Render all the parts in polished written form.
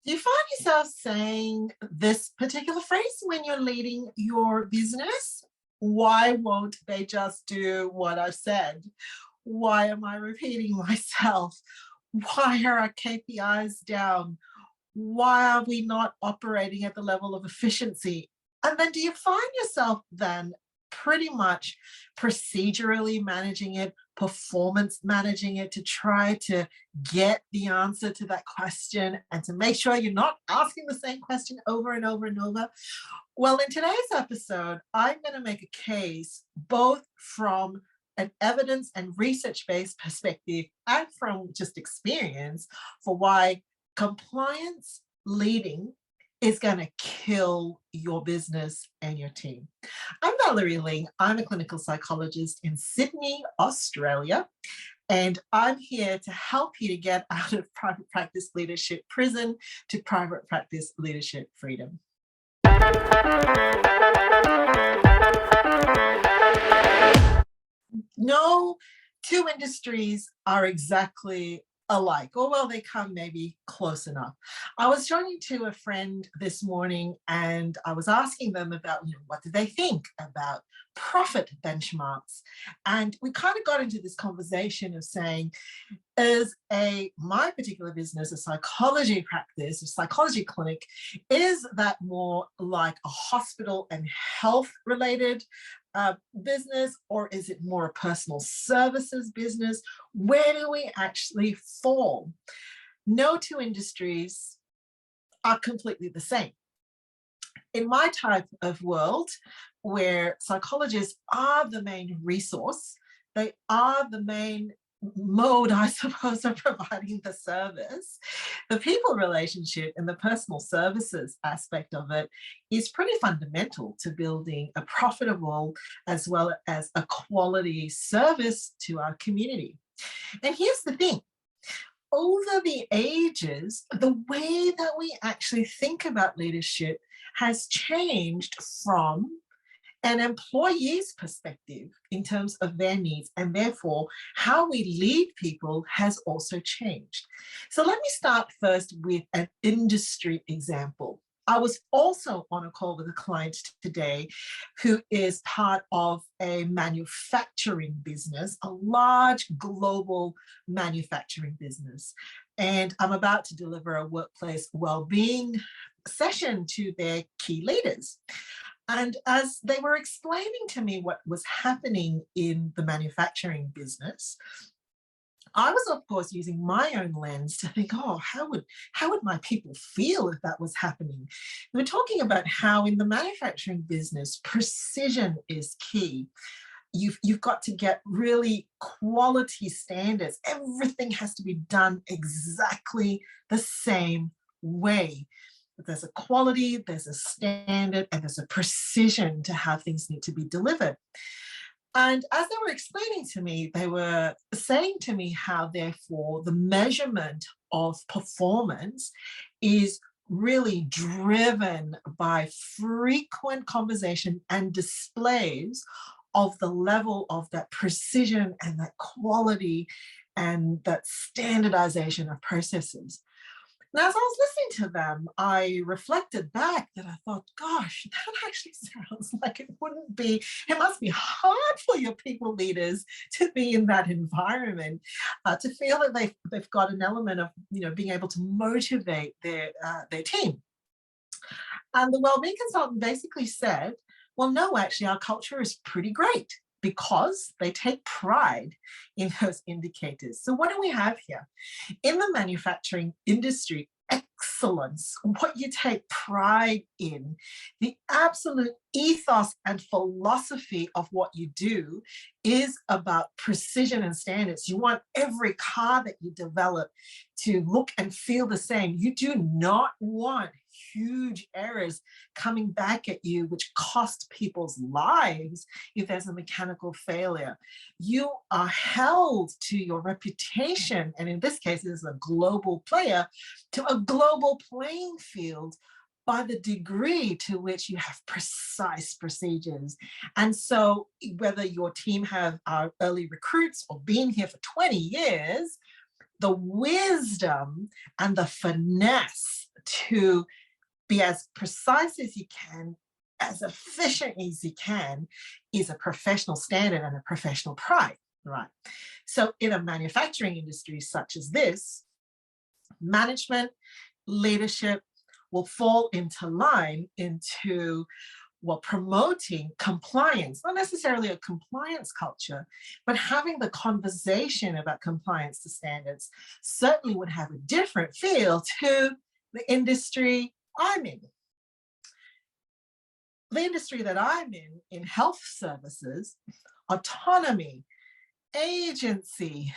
Do you find yourself saying this particular phrase when you're leading your business? Why won't they just do what I've said? Why am I repeating myself? Why are our KPIs down? Why are we not operating at the level of efficiency? And then do you find yourself then pretty much procedurally managing it, performance managing it to try to get the answer to that question and to make sure you're not asking the same question over and over and over? Well, in today's episode, I'm going to make a case both from an evidence and research based perspective and from just experience for why compliance leading is going to kill your business and your team. I'm Valerie Ling. I'm a clinical psychologist in Sydney, Australia, and I'm here to help you to get out of private practice leadership prison to private practice leadership freedom. No two industries are exactly alike, or well, they come maybe close enough. I was talking to a friend this morning and I was asking them about, what do they think about profit benchmarks? And we kind of got into this conversation of saying, is my particular business a psychology practice, a psychology clinic? Is that more like a hospital and health related business, or is it more a personal services business? Where do we actually fall? No two industries are completely the same. In my type of world, where psychologists are the main resource, they are the main mode, I suppose, of providing the service. The people relationship and the personal services aspect of it is pretty fundamental to building a profitable as well as a quality service to our community. And here's the thing. Over the ages, the way that we actually think about leadership has changed from an employee's perspective in terms of their needs, and therefore how we lead people has also changed. So let me start first with an industry example. I was also on a call with a client today who is part of a manufacturing business, a large global manufacturing business. And I'm about to deliver a workplace well-being session to their key leaders. And as they were explaining to me what was happening in the manufacturing business, I was, of course, using my own lens to think, oh, how would my people feel if that was happening? We were talking about how in the manufacturing business, precision is key. You've got to get really quality standards. Everything has to be done exactly the same way. There's a quality, there's a standard, and there's a precision to how things need to be delivered. And as they were explaining to me, they were saying to me how, therefore, the measurement of performance is really driven by frequent conversation and displays of the level of that precision and that quality and that standardization of processes. Now, as I was listening to them, I reflected back that I thought, gosh, that actually sounds like it must be hard for your people leaders to be in that environment, to feel that they've got an element of, being able to motivate their team. And the wellbeing consultant basically said, well, no, actually, our culture is pretty great because they take pride in those indicators. So what do we have here? In the manufacturing industry, excellence, what you take pride in, the absolute ethos and philosophy of what you do is about precision and standards. You want every car that you develop to look and feel the same. You do not want huge errors coming back at you, which cost people's lives if there's a mechanical failure. You are held to your reputation, and in this case, as a global player, to a global playing field by the degree to which you have precise procedures. And so whether your team have early recruits or been here for 20 years, the wisdom and the finesse to be as precise as you can, as efficient as you can, is a professional standard and a professional pride, right? So in a manufacturing industry such as this, management, leadership will fall into line into, well, promoting compliance, not necessarily a compliance culture, but having the conversation about compliance to standards certainly would have a different feel to the industry I'm in. The industry that I'm in health services, autonomy, agency,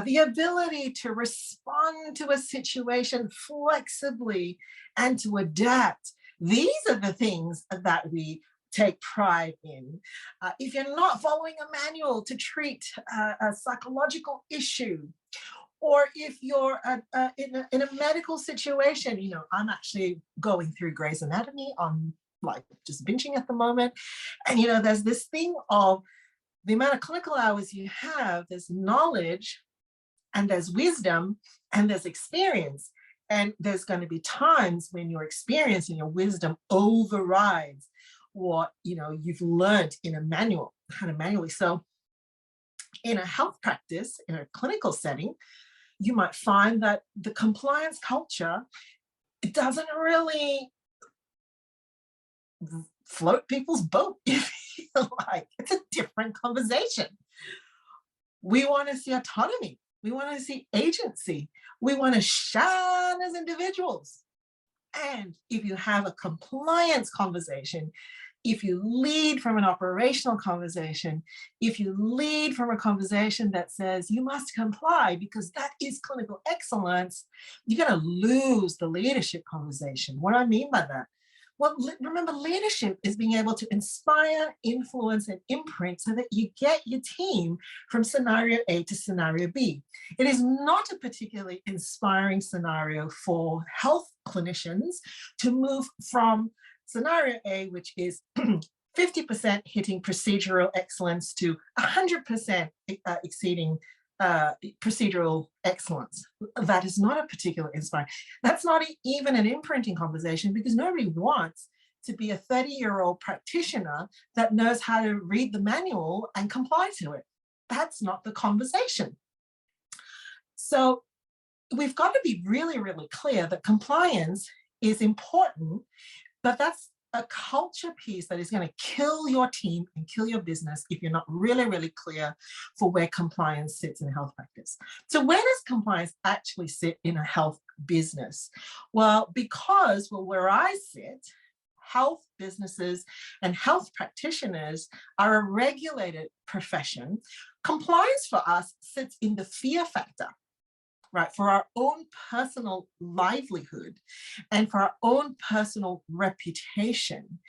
the ability to respond to a situation flexibly and to adapt. These are the things that we take pride in. If you're not following a manual to treat a psychological issue, or if you're in a medical situation, you know, I'm actually going through Grey's Anatomy. I'm like just binging at the moment. And, you know, there's this thing of the amount of clinical hours you have, there's knowledge and there's wisdom and there's experience. And there's going to be times when your experience and your wisdom overrides what, you know, you've learned in a manual, kind of manually. So in a health practice, in a clinical setting, you might find that the compliance culture, it doesn't really float people's boat, if you like. It's a different conversation. We want to see autonomy. We want to see agency. We want to shine as individuals. And if you have a compliance conversation, if you lead from an operational conversation, if you lead from a conversation that says you must comply because that is clinical excellence, you're going to lose the leadership conversation. What do I mean by that? Well, remember, leadership is being able to inspire, influence, and imprint so that you get your team from scenario A to scenario B. It is not a particularly inspiring scenario for health clinicians to move from scenario A, which is 50% hitting procedural excellence, to 100% exceeding procedural excellence. That is not a particular inspiring. That's not even an imprinting conversation, because nobody wants to be a 30-year-old practitioner that knows how to read the manual and comply to it. That's not the conversation. So we've got to be really, really clear that compliance is important, but that's a culture piece that is going to kill your team and kill your business if you're not really, really clear for where compliance sits in health practice. So where does compliance actually sit in a health business? Well, because, well, where I sit, health businesses and health practitioners are a regulated profession. Compliance for us sits in the fear factor, right, for our own personal livelihood and for our own personal reputation.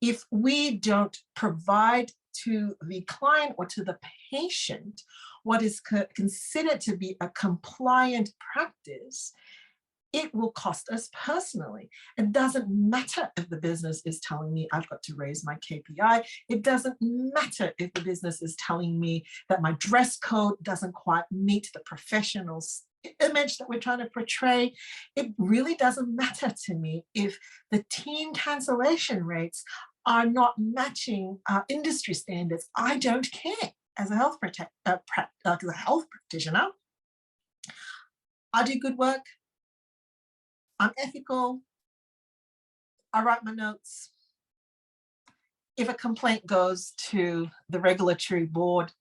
If we don't provide to the client or to the patient what is considered to be a compliant practice, it will cost us personally. It doesn't matter if the business is telling me I've got to raise my KPI. It doesn't matter if the business is telling me that my dress code doesn't quite meet the professional image that we're trying to portray. It really doesn't matter to me if the team cancellation rates are not matching industry standards. I don't care. As a health practitioner, I do good work. I'm ethical. I write my notes. If a complaint goes to the regulatory board,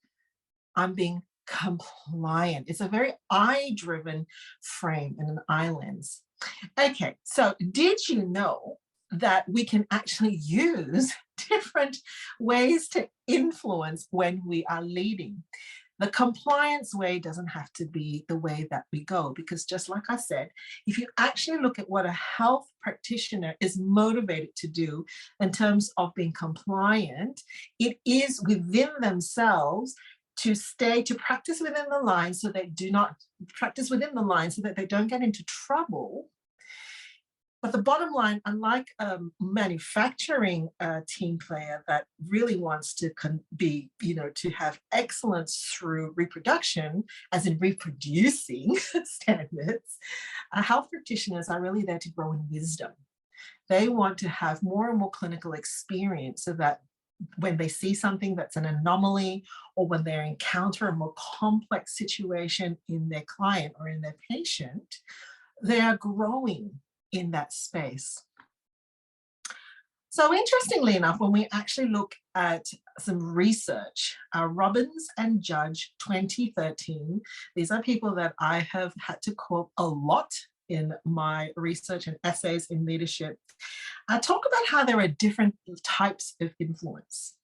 I'm being compliant. It's a very I-driven frame and an I lens. Okay, so did you know that we can actually use different ways to influence when we are leading? The compliance way doesn't have to be the way that we go, because just like I said, if you actually look at what a health practitioner is motivated to do in terms of being compliant, it is within themselves to practice within the lines so they do not practice within the lines so that they don't get into trouble. But the bottom line, unlike a manufacturing team player that really wants to be, to have excellence through reproduction, as in reproducing standards, health practitioners are really there to grow in wisdom. They want to have more and more clinical experience so that when they see something that's an anomaly, or when they encounter a more complex situation in their client or in their patient, they are growing in that space. So interestingly enough, when we actually look at some research, Robbins and Judge 2013, these are people that I have had to quote a lot in my research and essays in leadership, talk about how there are different types of influence.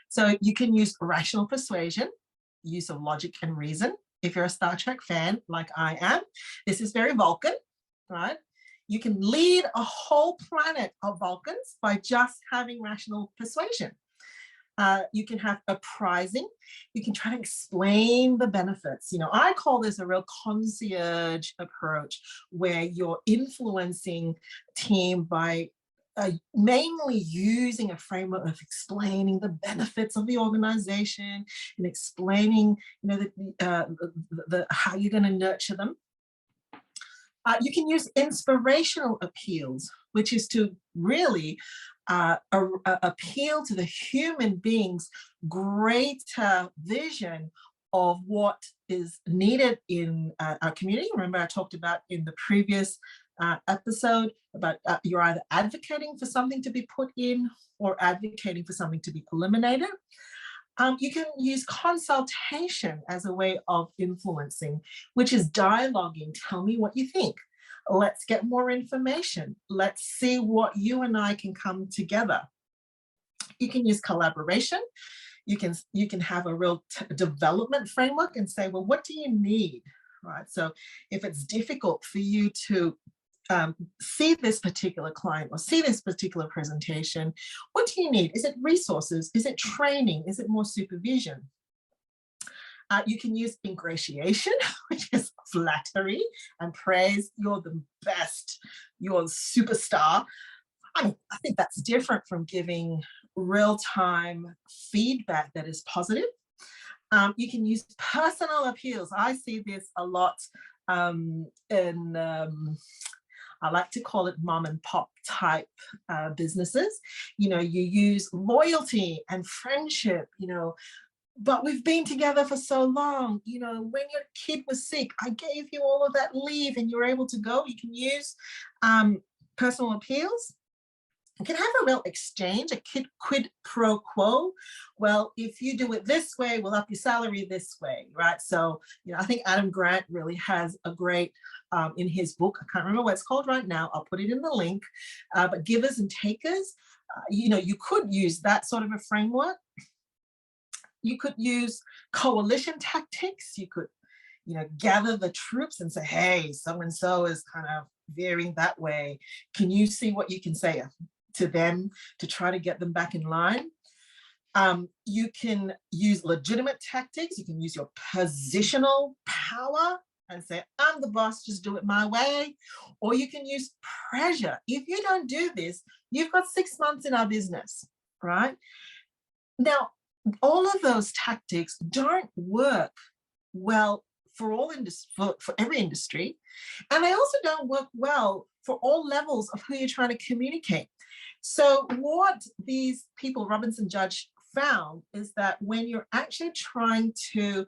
So you can use rational persuasion, use of logic and reason. If you're a Star Trek fan, like I am, this is very Vulcan, right? You can lead a whole planet of Vulcans by just having rational persuasion. You can have apprising. You can try to explain the benefits. I call this a real concierge approach, where you're influencing team by mainly using a framework of explaining the benefits of the organization and explaining, how you're going to nurture them. You can use inspirational appeals, which is to really appeal to the human being's greater vision of what is needed in our community. Remember, I talked about in the previous episode about you're either advocating for something to be put in or advocating for something to be eliminated. You can use consultation as a way of influencing, which is dialoguing. Tell me what you think. Let's get more information. Let's see what you and I can come together. You can use collaboration. You can have a real development framework and say, well, what do you need, right? So if it's difficult for you to see this particular client or see this particular presentation, what do you need? Is it resources? Is it training? Is it more supervision? You can use ingratiation, which is flattery and praise. You're the best. You're the superstar. I think that's different from giving real-time feedback that is positive. You can use personal appeals. I see this a lot in I like to call it mom and pop type businesses. You use loyalty and friendship, but we've been together for so long. When your kid was sick, I gave you all of that leave and you're able to go. You can use personal appeals. You can have a real exchange, a quid pro quo. Well, if you do it this way, we'll up your salary this way, right? So, I think Adam Grant really has a great, in his book, I can't remember what it's called right now, I'll put it in the link, but givers and takers, you could use that sort of a framework. You could use coalition tactics. You could, gather the troops and say, hey, so-and-so is kind of veering that way. Can you see what you can say to them to try to get them back in line? You can use legitimate tactics. You can use your positional power and say, I'm the boss, just do it my way. Or you can use pressure. If you don't do this, you've got 6 months in our business, right? Now, all of those tactics don't work well for every industry, and they also don't work well for all levels of who you're trying to communicate. So what these people, Robbins and Judge, found is that when you're actually trying to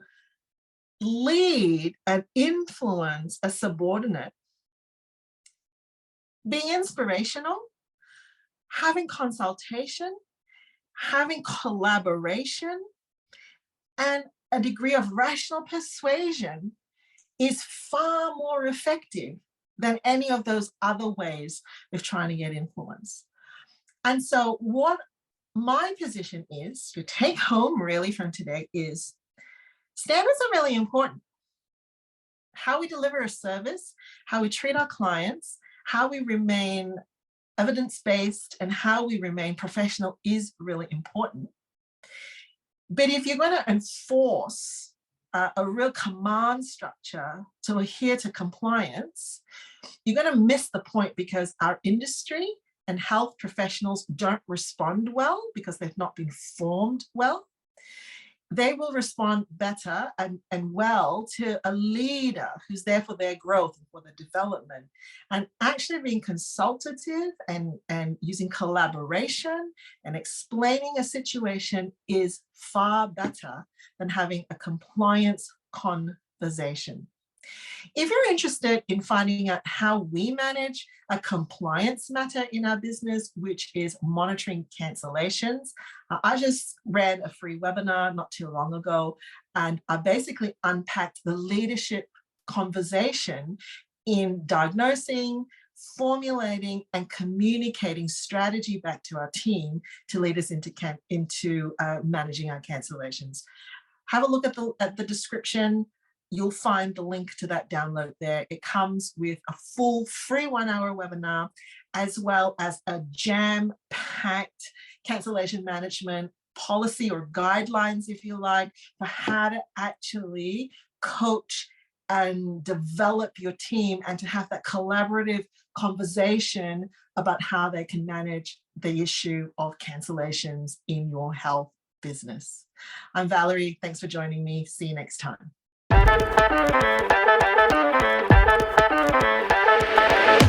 lead and influence a subordinate, being inspirational, having consultation, having collaboration, and a degree of rational persuasion is far more effective than any of those other ways of trying to get influence. And so what my position is to take home really from today is standards are really important. How we deliver a service, how we treat our clients, how we remain evidence-based, and how we remain professional is really important. But if you're going to enforce a real command structure to adhere to compliance, you're going to miss the point, because our industry and health professionals don't respond well because they've not been formed well. They will respond better and well to a leader who's there for their growth and for their development. And actually being consultative and using collaboration and explaining a situation is far better than having a compliance conversation. If you're interested in finding out how we manage a compliance matter in our business, which is monitoring cancellations, I just ran a free webinar not too long ago, and I basically unpacked the leadership conversation in diagnosing, formulating, and communicating strategy back to our team to lead us into managing our cancellations. Have a look at the description. You'll find the link to that download there. It comes with a full free 1-hour webinar, as well as a jam-packed cancellation management policy or guidelines, if you like, for how to actually coach and develop your team and to have that collaborative conversation about how they can manage the issue of cancellations in your health business. I'm Valerie. Thanks for joining me. See you next time.